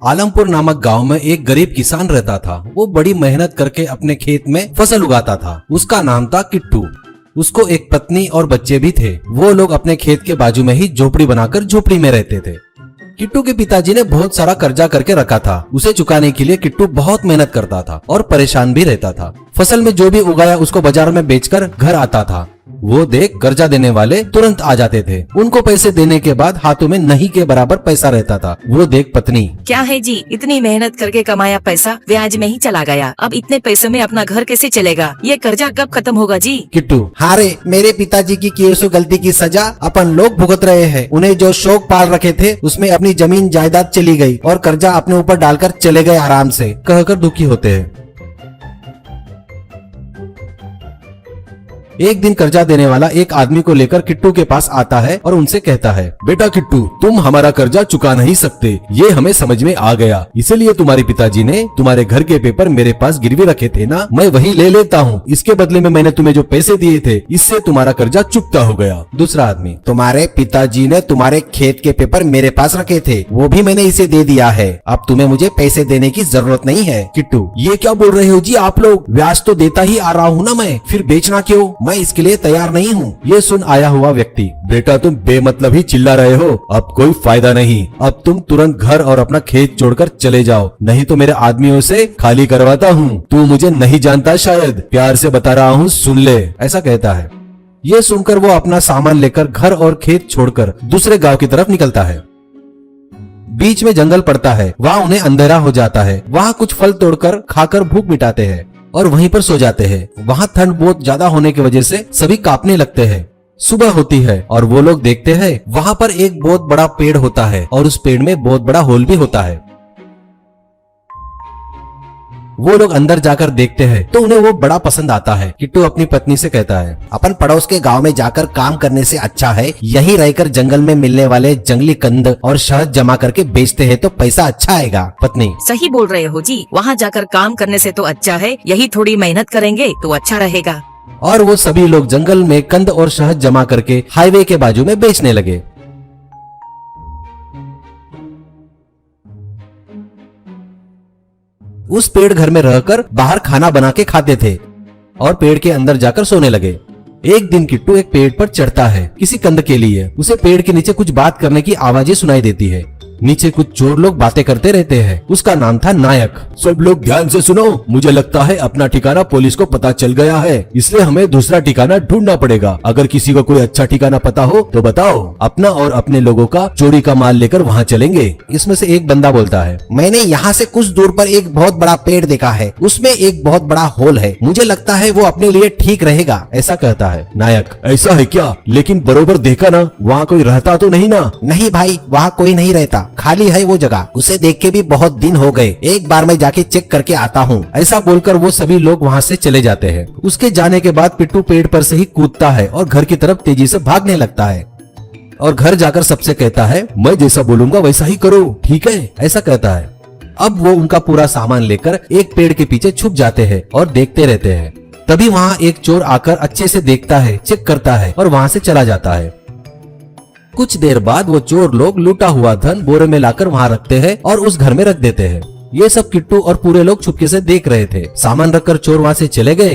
आलमपुर नामक गांव में एक गरीब किसान रहता था। वो बड़ी मेहनत करके अपने खेत में फसल उगाता था। उसका नाम था किट्टू। उसको एक पत्नी और बच्चे भी थे। वो लोग अपने खेत के बाजू में ही झोपड़ी बनाकर झोपड़ी में रहते थे। किट्टू के पिताजी ने बहुत सारा कर्जा करके रखा था। उसे चुकाने के लिए किट्टू बहुत मेहनत करता था और परेशान भी रहता था। फसल में जो भी उगाया उसको बाजार में बेचकर घर आता था। वो देख कर्जा देने वाले तुरंत आ जाते थे। उनको पैसे देने के बाद हाथों में नहीं के बराबर पैसा रहता था। वो देख पत्नी, क्या है जी, इतनी मेहनत करके कमाया पैसा ब्याज में ही चला गया। अब इतने पैसे में अपना घर कैसे चलेगा? ये कर्जा कब खत्म होगा जी? किट्टू, हारे मेरे पिताजी की किए सो गलती की सजा अपन लोग भुगत रहे हैं। उन्हें जो शौक पाल रखे थे उसमें अपनी जमीन जायदाद चली गई और कर्जा अपने ऊपर डालकर चले गए आराम से, कहकर दुखी होते हैं। एक दिन कर्जा देने वाला एक आदमी को लेकर किट्टू के पास आता है और उनसे कहता है, बेटा किट्टू, तुम हमारा कर्जा चुका नहीं सकते, ये हमें समझ में आ गया। इसीलिए तुम्हारे पिताजी ने तुम्हारे घर के पेपर मेरे पास गिरवी रखे थे ना, मैं वही ले लेता हूँ। इसके बदले में मैंने तुम्हें जो पैसे दिए थे, इससे तुम्हारा कर्जा चुकता हो गया। दूसरा आदमी, तुम्हारे पिताजी ने तुम्हारे खेत के पेपर मेरे पास रखे थे, वो भी मैंने इसे दे दिया है। अब तुम्हें मुझे पैसे देने की जरूरत नहीं है। किट्टू, ये क्या बोल रहे हो जी आप लोग? ब्याज तो देता ही आ रहा हूँ ना मैं, फिर बेचना क्यों? मैं इसके लिए तैयार नहीं हूँ। ये सुन आया हुआ व्यक्ति, बेटा तुम बेमतलब ही चिल्ला रहे हो, अब कोई फायदा नहीं। अब तुम तुरंत घर और अपना खेत छोड़कर चले जाओ, नहीं तो मेरे आदमियों से खाली करवाता हूँ। तू मुझे नहीं जानता शायद, प्यार से बता रहा हूँ, सुन ले, ऐसा कहता है। ये सुनकर वो अपना सामान लेकर घर और खेत छोड़कर दूसरे गांव की तरफ निकलता है। बीच में जंगल पड़ता है, वहाँ उन्हें अंधेरा हो जाता है। वहाँ कुछ फल तोड़कर खाकर भूख मिटाते हैं और वहीं पर सो जाते हैं। वहाँ ठंड बहुत ज्यादा होने की वजह से सभी कांपने लगते हैं। सुबह होती है और वो लोग देखते हैं वहाँ पर एक बहुत बड़ा पेड़ होता है और उस पेड़ में बहुत बड़ा होल भी होता है। वो लोग अंदर जाकर देखते हैं तो उन्हें वो बड़ा पसंद आता है। किट्टू अपनी पत्नी से कहता है, अपन पड़ोस के गांव में जाकर काम करने से अच्छा है यहीं रहकर जंगल में मिलने वाले जंगली कंद और शहद जमा करके बेचते हैं तो पैसा अच्छा आएगा। पत्नी, सही बोल रहे हो जी, वहाँ जाकर काम करने से तो अच्छा है, यही थोड़ी मेहनत करेंगे तो अच्छा रहेगा। और वो सभी लोग जंगल में कंद और शहद जमा करके हाईवे के बाजू में बेचने लगे। उस पेड़ घर में रहकर बाहर खाना बना के खाते थे और पेड़ के अंदर जाकर सोने लगे। एक दिन किट्टू एक पेड़ पर चढ़ता है किसी कंद के लिए। उसे पेड़ के नीचे कुछ बात करने की आवाजें सुनाई देती है। नीचे कुछ चोर लोग बातें करते रहते हैं। उसका नाम था नायक। सब लोग ध्यान से सुनो, मुझे लगता है अपना ठिकाना पुलिस को पता चल गया है, इसलिए हमें दूसरा ठिकाना ढूंढना पड़ेगा। अगर किसी को कोई अच्छा ठिकाना पता हो तो बताओ, अपना और अपने लोगों का चोरी का माल लेकर वहाँ चलेंगे। इसमें से एक बंदा बोलता है, मैंने यहाँ से कुछ दूर पर एक बहुत बड़ा पेड़ देखा है, उसमें एक बहुत बड़ा होल है, मुझे लगता है वो अपने लिए ठीक रहेगा, ऐसा कहता है। नायक, ऐसा है क्या? लेकिन बरोबर देखा ना, वहाँ कोई रहता तो नहीं ना? नहीं भाई, वहाँ कोई नहीं रहता, खाली है वो जगह। उसे देख के भी बहुत दिन हो गए, एक बार मैं जाके चेक करके आता हूँ। ऐसा बोलकर वो सभी लोग वहाँ से चले जाते हैं। उसके जाने के बाद पिट्टू पेड़ पर से ही कूदता है और घर की तरफ तेजी से भागने लगता है और घर जाकर सबसे कहता है, मैं जैसा बोलूंगा वैसा ही करो, ठीक है, ऐसा कहता है। अब वो उनका पूरा सामान लेकर एक पेड़ के पीछे छुप जाते हैं और देखते रहते हैं। तभी वहाँ एक चोर आकर अच्छे से देखता है, चेक करता है और वहाँ से चला जाता है। कुछ देर बाद वो चोर लोग लूटा हुआ धन बोरे में लाकर वहाँ रखते हैं और उस घर में रख देते हैं। ये सब किट्टू और पूरे लोग चुपके से देख रहे थे। सामान रखकर चोर वहाँ से चले गए।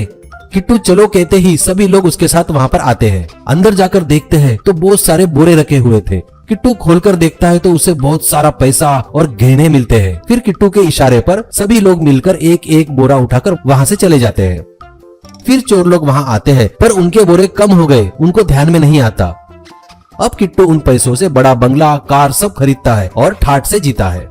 किट्टू चलो कहते ही सभी लोग उसके साथ वहाँ पर आते हैं। अंदर जाकर देखते हैं तो बहुत सारे बोरे रखे हुए थे। किट्टू खोलकर देखता है तो उसे बहुत सारा पैसा और गहने मिलते हैं। फिर किट्टू के इशारे पर सभी लोग मिलकर एक एक बोरा उठाकर वहाँ से चले जाते हैं। फिर चोर लोग वहाँ आते हैं पर उनके बोरे कम हो गए, उनको ध्यान में नहीं आता। अब किट्टू उन पैसों से बड़ा बंगला, कार सब खरीदता है और ठाठ से जीता है।